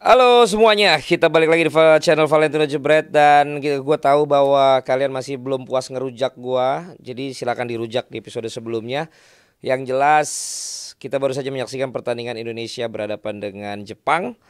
Halo semuanya, kita balik lagi di channel Valentino Jebret dan gue tahu bahwa kalian masih belum puas ngerujak gua, jadi silakan dirujak di episode sebelumnya. Yang jelas kita baru saja menyaksikan pertandingan Indonesia berhadapan dengan Jepang,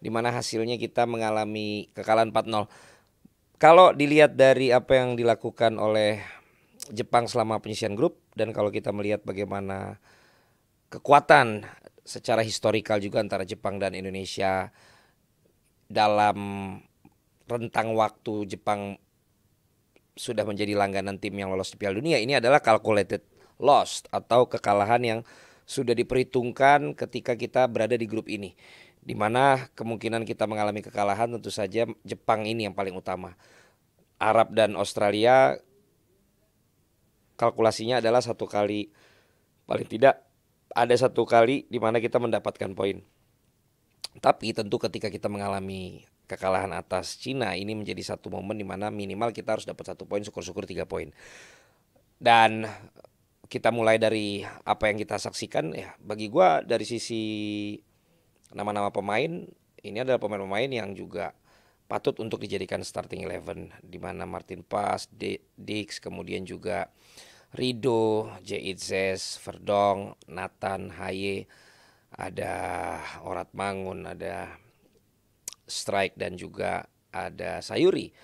di mana hasilnya kita mengalami kekalahan 4-0. Kalau dilihat dari apa yang dilakukan oleh Jepang selama penyisian grup dan kalau kita melihat bagaimana kekuatan secara historikal juga antara Jepang dan Indonesia dalam rentang waktu Jepang sudah menjadi langganan tim yang lolos di Piala Dunia, ini adalah calculated loss atau kekalahan yang sudah diperhitungkan ketika kita berada di grup ini, di mana kemungkinan kita mengalami kekalahan tentu saja Jepang ini yang paling utama. Arab dan Australia kalkulasinya adalah satu kali, paling tidak ada satu kali di mana kita mendapatkan poin. Tapi tentu ketika kita mengalami kekalahan atas Cina, ini menjadi satu momen di mana minimal kita harus dapat 1 poin, syukur-syukur 3 poin. Dan kita mulai dari apa yang kita saksikan ya, bagi gua dari sisi nama-nama pemain, ini adalah pemain-pemain yang juga patut untuk dijadikan starting 11, di mana Martin Pas, Dix, kemudian juga Rido, Jeitzes, Verdong, Nathan, Haye, ada Orat Mangun, ada Strike dan juga ada Sayuri.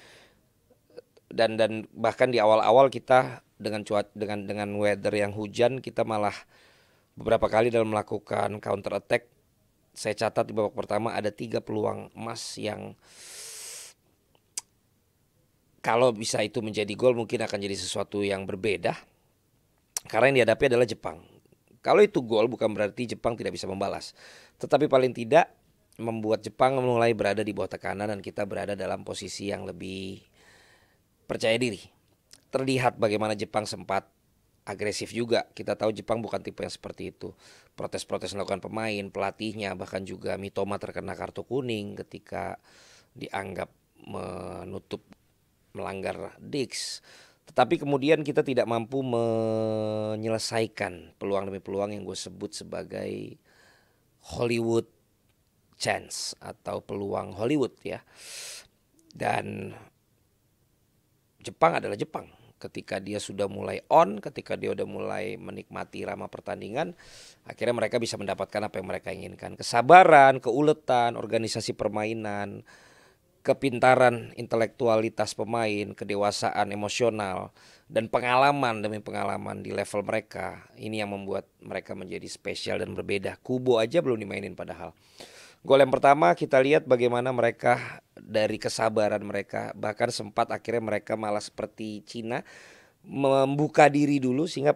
Dan bahkan di awal-awal kita dengan weather yang hujan, kita malah beberapa kali dalam melakukan counter attack. Saya catat di babak pertama ada 3 peluang emas yang kalau bisa itu menjadi gol mungkin akan jadi sesuatu yang berbeda, karena yang dihadapi adalah Jepang. Kalau itu gol bukan berarti Jepang tidak bisa membalas, tetapi paling tidak membuat Jepang mulai berada di bawah tekanan dan kita berada dalam posisi yang lebih percaya diri. Terlihat bagaimana Jepang sempat agresif juga. Kita tahu Jepang bukan tipe yang seperti itu. Protes-protes dilakukan pemain, pelatihnya, bahkan juga Mitoma terkena kartu kuning ketika dianggap melanggar Dix. Tetapi kemudian kita tidak mampu menyelesaikan peluang demi peluang yang gue sebut sebagai Hollywood chance atau peluang Hollywood ya. Dan Jepang adalah Jepang. Ketika dia sudah mulai on, ketika dia sudah mulai menikmati irama pertandingan, akhirnya mereka bisa mendapatkan apa yang mereka inginkan. Kesabaran, keuletan, organisasi permainan, kepintaran intelektualitas pemain, kedewasaan emosional, dan pengalaman demi pengalaman di level mereka. Ini yang membuat mereka menjadi spesial dan berbeda. Kubo aja belum dimainin padahal. Gol yang pertama kita lihat bagaimana mereka dari kesabaran mereka, bahkan sempat akhirnya mereka malah seperti Cina membuka diri dulu sehingga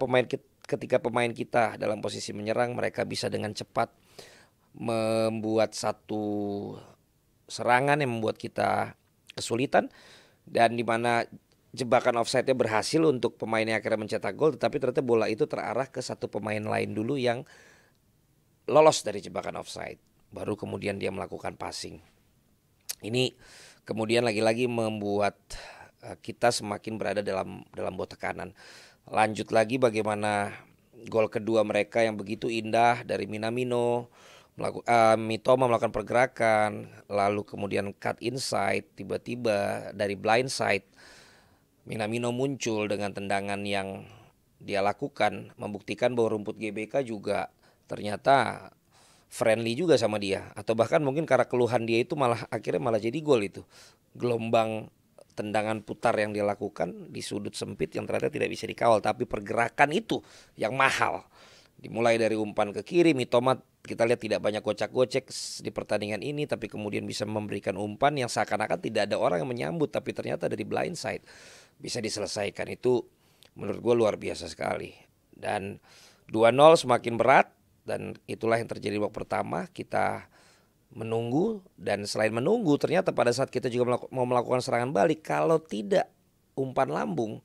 ketika pemain kita dalam posisi menyerang mereka bisa dengan cepat membuat satu serangan yang membuat kita kesulitan, dan di mana jebakan offside-nya berhasil untuk pemain yang akhirnya mencetak gol, tetapi ternyata bola itu terarah ke satu pemain lain dulu yang lolos dari jebakan offside. Baru kemudian dia melakukan passing. Ini kemudian lagi-lagi membuat kita semakin berada dalam bawah tekanan. Lanjut lagi bagaimana gol kedua mereka yang begitu indah dari Minamino. Mitoma melakukan pergerakan, lalu kemudian cut inside, tiba-tiba dari blind side Minamino muncul dengan tendangan yang dia lakukan, membuktikan bahwa rumput GBK juga ternyata friendly juga sama dia, atau bahkan mungkin karena keluhan dia itu akhirnya malah jadi gol itu. Gelombang tendangan putar yang dia lakukan di sudut sempit yang ternyata tidak bisa dikawal, tapi pergerakan itu yang mahal. Dimulai dari umpan ke kiri, Mitoma kita lihat tidak banyak gocek-gocek di pertandingan ini, tapi kemudian bisa memberikan umpan yang seakan-akan tidak ada orang yang menyambut, tapi ternyata dari blind side bisa diselesaikan. Itu menurut gue luar biasa sekali. Dan 2-0 semakin berat, dan itulah yang terjadi di babak pertama. Kita menunggu, dan selain menunggu ternyata pada saat kita juga mau melakukan serangan balik, kalau tidak umpan lambung,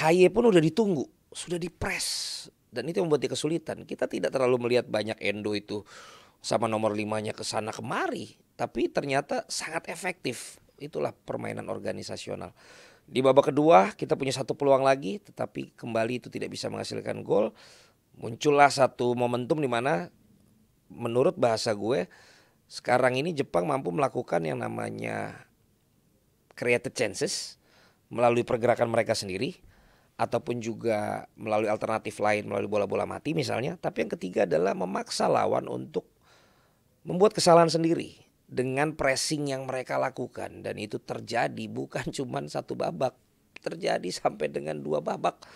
Haye pun udah ditunggu, sudah dipres, dan itu yang membuat dia kesulitan. Kita tidak terlalu melihat banyak Endo itu sama nomor 5-nya kesana kemari, tapi ternyata sangat efektif. Itulah permainan organisasional. Di babak kedua kita punya satu peluang lagi, tetapi kembali itu tidak bisa menghasilkan gol. Muncullah satu momentum di mana menurut bahasa gue Sekarang ini Jepang mampu melakukan yang namanya created chances melalui pergerakan mereka sendiri, ataupun juga melalui alternatif lain, melalui bola-bola mati misalnya. Tapi yang ketiga adalah memaksa lawan untuk membuat kesalahan sendiri dengan pressing yang mereka lakukan. Dan itu terjadi bukan cuma satu babak, terjadi sampai dengan 2 babak.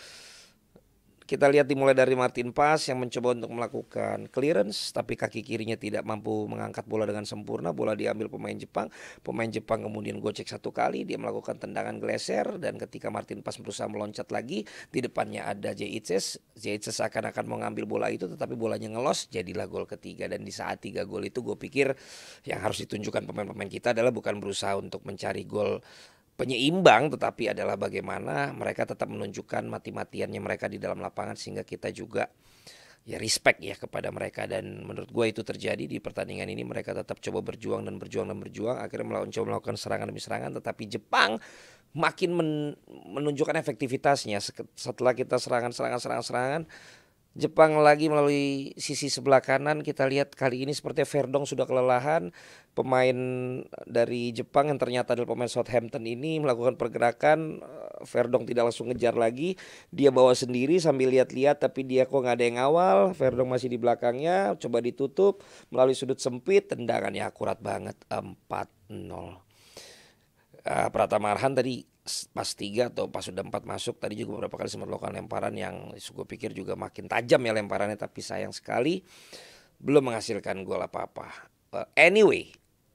Kita lihat dimulai dari Martin Paes yang mencoba untuk melakukan clearance, tapi kaki kirinya tidak mampu mengangkat bola dengan sempurna. Bola diambil pemain Jepang. Pemain Jepang kemudian gocek 1 kali, dia melakukan tendangan geser, dan ketika Martin Paes berusaha meloncat lagi, di depannya ada Jeitzes. Jeitzes akan mau ngambil bola itu, tetapi bolanya ngelos, jadilah gol ketiga. Dan di saat 3 gol itu gue pikir yang harus ditunjukkan pemain-pemain kita adalah bukan berusaha untuk mencari gol penyeimbang, tetapi adalah bagaimana mereka tetap menunjukkan mati-matiannya mereka di dalam lapangan, sehingga kita juga ya respect ya kepada mereka. Dan menurut gue itu terjadi di pertandingan ini. Mereka tetap coba berjuang dan berjuang dan berjuang, akhirnya melakukan serangan demi serangan, tetapi Jepang makin menunjukkan efektivitasnya. Setelah kita serangan, Jepang lagi melalui sisi sebelah kanan. Kita lihat kali ini sepertinya Verdong sudah kelelahan. Pemain dari Jepang yang ternyata adalah pemain Southampton ini melakukan pergerakan. Verdong tidak langsung ngejar lagi, dia bawa sendiri sambil lihat-lihat, tapi dia kok nggak ada yang ngawal. Verdong masih di belakangnya, coba ditutup melalui sudut sempit, tendangannya akurat banget, 4-0. Pratama Arhan tadi pas 3 atau pas sudah 4 masuk tadi juga beberapa kali sempat melakukan lemparan yang gue pikir juga makin tajam ya lemparannya, tapi sayang sekali belum menghasilkan gol apa-apa. Anyway,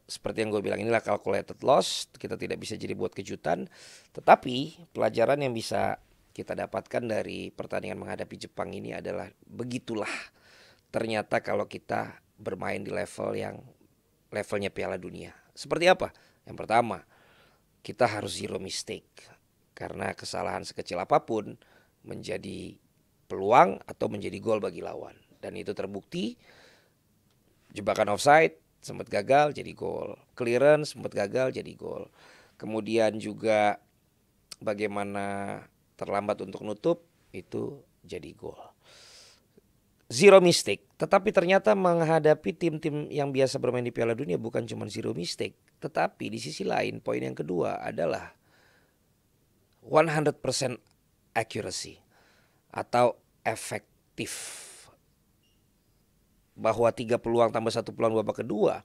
seperti yang gue bilang, inilah calculated loss. Kita tidak bisa jadi buat kejutan, tetapi pelajaran yang bisa kita dapatkan dari pertandingan menghadapi Jepang ini adalah begitulah ternyata kalau kita bermain di levelnya Piala Dunia. Seperti apa? Yang pertama, kita harus zero mistake, karena kesalahan sekecil apapun menjadi peluang atau menjadi gol bagi lawan. Dan itu terbukti. Jebakan offside sempat gagal jadi gol, clearance sempat gagal jadi gol. Kemudian juga bagaimana terlambat untuk nutup, itu jadi gol. Zero mistake. Tetapi ternyata menghadapi tim-tim yang biasa bermain di Piala Dunia bukan cuma zero mistake, tetapi di sisi lain poin yang kedua adalah 100% accuracy atau efektif. Bahwa 3 peluang tambah 1 peluang babak kedua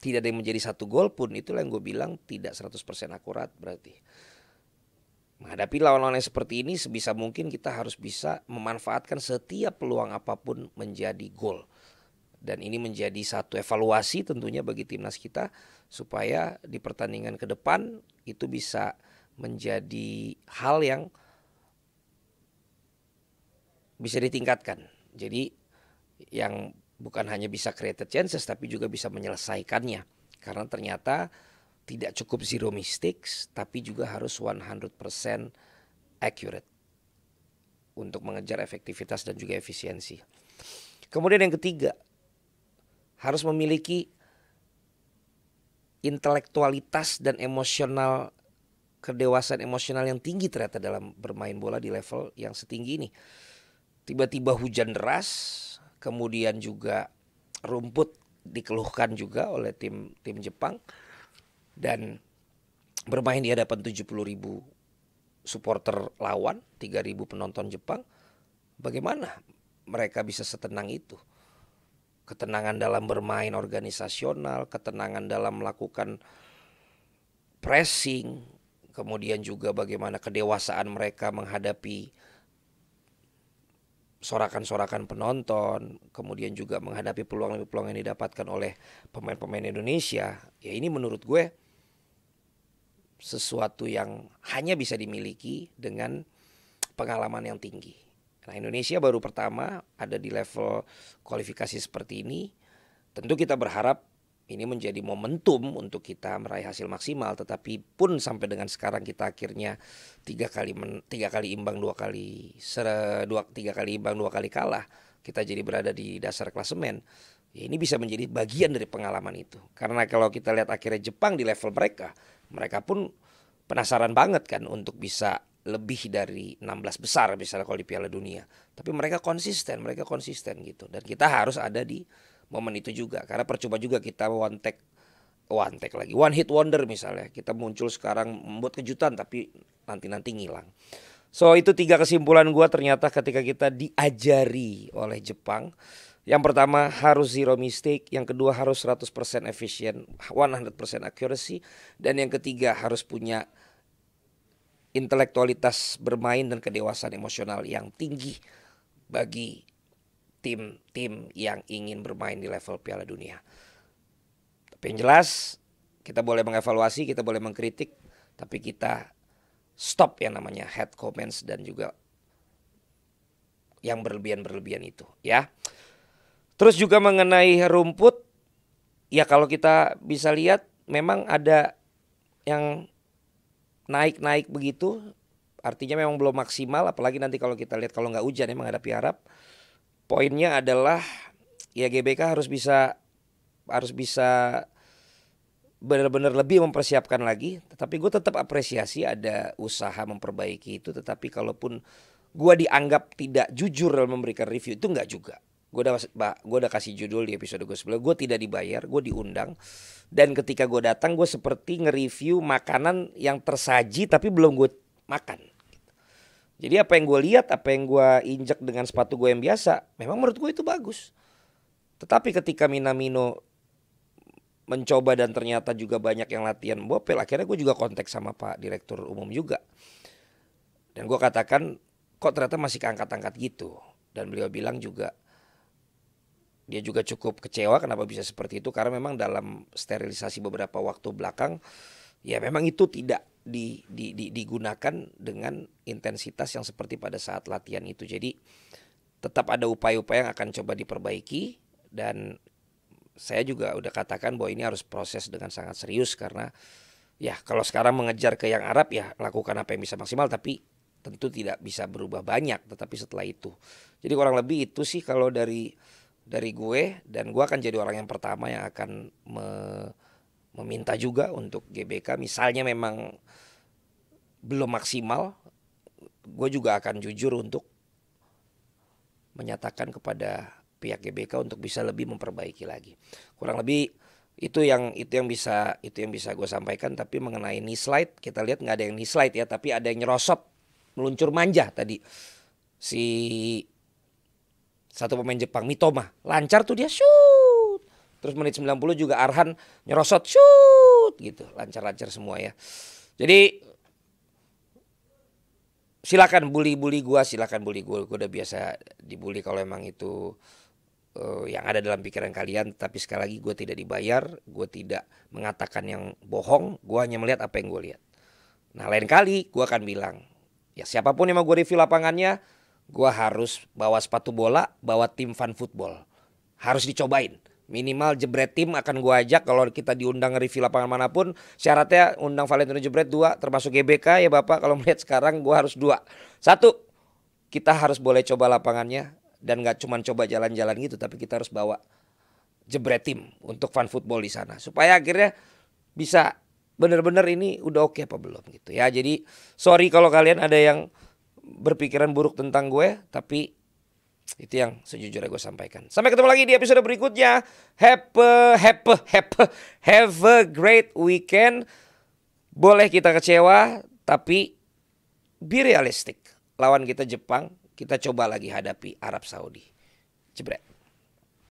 tidak ada yang menjadi 1 gol pun, itulah yang gue bilang tidak 100% akurat. Berarti menghadapi lawan-lawan yang seperti ini sebisa mungkin kita harus bisa memanfaatkan setiap peluang apapun menjadi gol. Dan ini menjadi satu evaluasi tentunya bagi timnas kita, supaya di pertandingan ke depan itu bisa menjadi hal yang bisa ditingkatkan. Jadi yang bukan hanya bisa created chances, tapi juga bisa menyelesaikannya. Karena ternyata tidak cukup zero mistakes, tapi juga harus 100% accurate untuk mengejar efektivitas dan juga efisiensi. Kemudian yang ketiga, harus memiliki intelektualitas dan emosional, kedewasaan emosional yang tinggi ternyata dalam bermain bola di level yang setinggi ini. Tiba-tiba hujan deras, kemudian juga rumput dikeluhkan juga oleh tim Jepang, dan bermain di hadapan 70.000 supporter lawan, 3.000 penonton Jepang. Bagaimana mereka bisa setenang itu? Ketenangan dalam bermain organisasional, ketenangan dalam melakukan pressing, kemudian juga bagaimana kedewasaan mereka menghadapi sorakan-sorakan penonton, kemudian juga menghadapi peluang-peluang yang didapatkan oleh pemain-pemain Indonesia. Ya ini menurut gue sesuatu yang hanya bisa dimiliki dengan pengalaman yang tinggi. Nah, Indonesia baru pertama ada di level kualifikasi seperti ini. Tentu kita berharap ini menjadi momentum untuk kita meraih hasil maksimal. Tetapi pun sampai dengan sekarang kita akhirnya 3 kali imbang 2 kali 3 kali imbang 2 kali kalah. Kita jadi berada di dasar klasemen. Ya, ini bisa menjadi bagian dari pengalaman itu. Karena kalau kita lihat akhirnya Jepang di level mereka pun penasaran banget kan untuk bisa lebih dari 16 besar misalnya kalau di Piala Dunia. Tapi mereka konsisten gitu. Dan kita harus ada di momen itu juga. Karena percuma juga kita one take lagi, one hit wonder misalnya. Kita muncul sekarang membuat kejutan tapi nanti ngilang. So itu 3 kesimpulan gue ternyata ketika kita diajari oleh Jepang. Yang pertama harus zero mistake, yang kedua harus 100% efisien, 100% accuracy, dan yang ketiga harus punya intelektualitas bermain dan kedewasaan emosional yang tinggi bagi tim-tim yang ingin bermain di level Piala Dunia. Tapi yang jelas kita boleh mengevaluasi, kita boleh mengkritik, tapi kita stop yang namanya head comments dan juga yang berlebihan itu ya. Terus juga mengenai rumput, ya kalau kita bisa lihat memang ada yang naik begitu, artinya memang belum maksimal. Apalagi nanti kalau kita lihat kalau nggak hujan ya menghadapi Arab. Poinnya adalah ya GBK harus bisa benar-benar lebih mempersiapkan lagi. Tetapi gue tetap apresiasi ada usaha memperbaiki itu. Tetapi kalaupun gue dianggap tidak jujur dalam memberikan review, itu nggak juga. Gue udah kasih judul di episode gue sebelumnya. Gue tidak dibayar, gue diundang. Dan ketika gue datang, gue seperti nge-review makanan yang tersaji tapi belum gue makan. Jadi apa yang gue lihat, apa yang gue injek dengan sepatu gue yang biasa, memang menurut gue itu bagus. Tetapi ketika Minamino mencoba dan ternyata juga banyak yang latihan bopel, akhirnya gue juga kontak sama Pak Direktur Umum juga. Dan gue katakan, kok ternyata masih keangkat-angkat gitu. Dan beliau bilang juga, dia juga cukup kecewa kenapa bisa seperti itu. Karena memang dalam sterilisasi beberapa waktu belakang, ya memang itu tidak digunakan dengan intensitas yang seperti pada saat latihan itu. Jadi tetap ada upaya-upaya yang akan coba diperbaiki. Dan saya juga udah katakan bahwa ini harus proses dengan sangat serius. Karena ya kalau sekarang mengejar ke yang Arab ya lakukan apa yang bisa maksimal. Tapi tentu tidak bisa berubah banyak. Tetapi setelah itu. Jadi kurang lebih itu sih kalau dari gue. Dan gue akan jadi orang yang pertama yang akan meminta juga untuk GBK. Misalnya memang belum maksimal, gue juga akan jujur untuk menyatakan kepada pihak GBK untuk bisa lebih memperbaiki lagi. Kurang lebih itu yang bisa gue sampaikan. Tapi mengenai knee slide, kita lihat nggak ada yang knee slide ya, tapi ada yang nyerosot meluncur manja tadi. Si satu pemain Jepang, Mitoma, lancar tuh dia shoot. Terus menit 90 juga Arhan nyerosot shoot gitu, lancar-lancar semua ya. Jadi silakan bully gue, gue udah biasa dibully kalau emang itu yang ada dalam pikiran kalian. Tapi sekali lagi gue tidak dibayar, gue tidak mengatakan yang bohong, gue hanya melihat apa yang gue lihat. Nah lain kali gue akan bilang, ya siapapun yang mau gue review lapangannya, gue harus bawa sepatu bola, bawa tim fun football, harus dicobain. Minimal jebret tim akan gue ajak. Kalau kita diundang review lapangan manapun, syaratnya undang Valentino jebret 2, termasuk GBK ya Bapak. Kalau melihat sekarang gue harus 2. 1, kita harus boleh coba lapangannya. Dan gak cuma coba jalan-jalan gitu, tapi kita harus bawa jebret tim untuk fun football di sana. Supaya akhirnya bisa benar-benar ini udah oke apa belum gitu ya. Jadi sorry kalau kalian ada yang berpikiran buruk tentang gue, tapi itu yang sejujurnya gue sampaikan. Sampai ketemu lagi di episode berikutnya. Have a great weekend. Boleh kita kecewa, tapi be realistic. Lawan kita Jepang, kita coba lagi hadapi Arab Saudi. Jebret.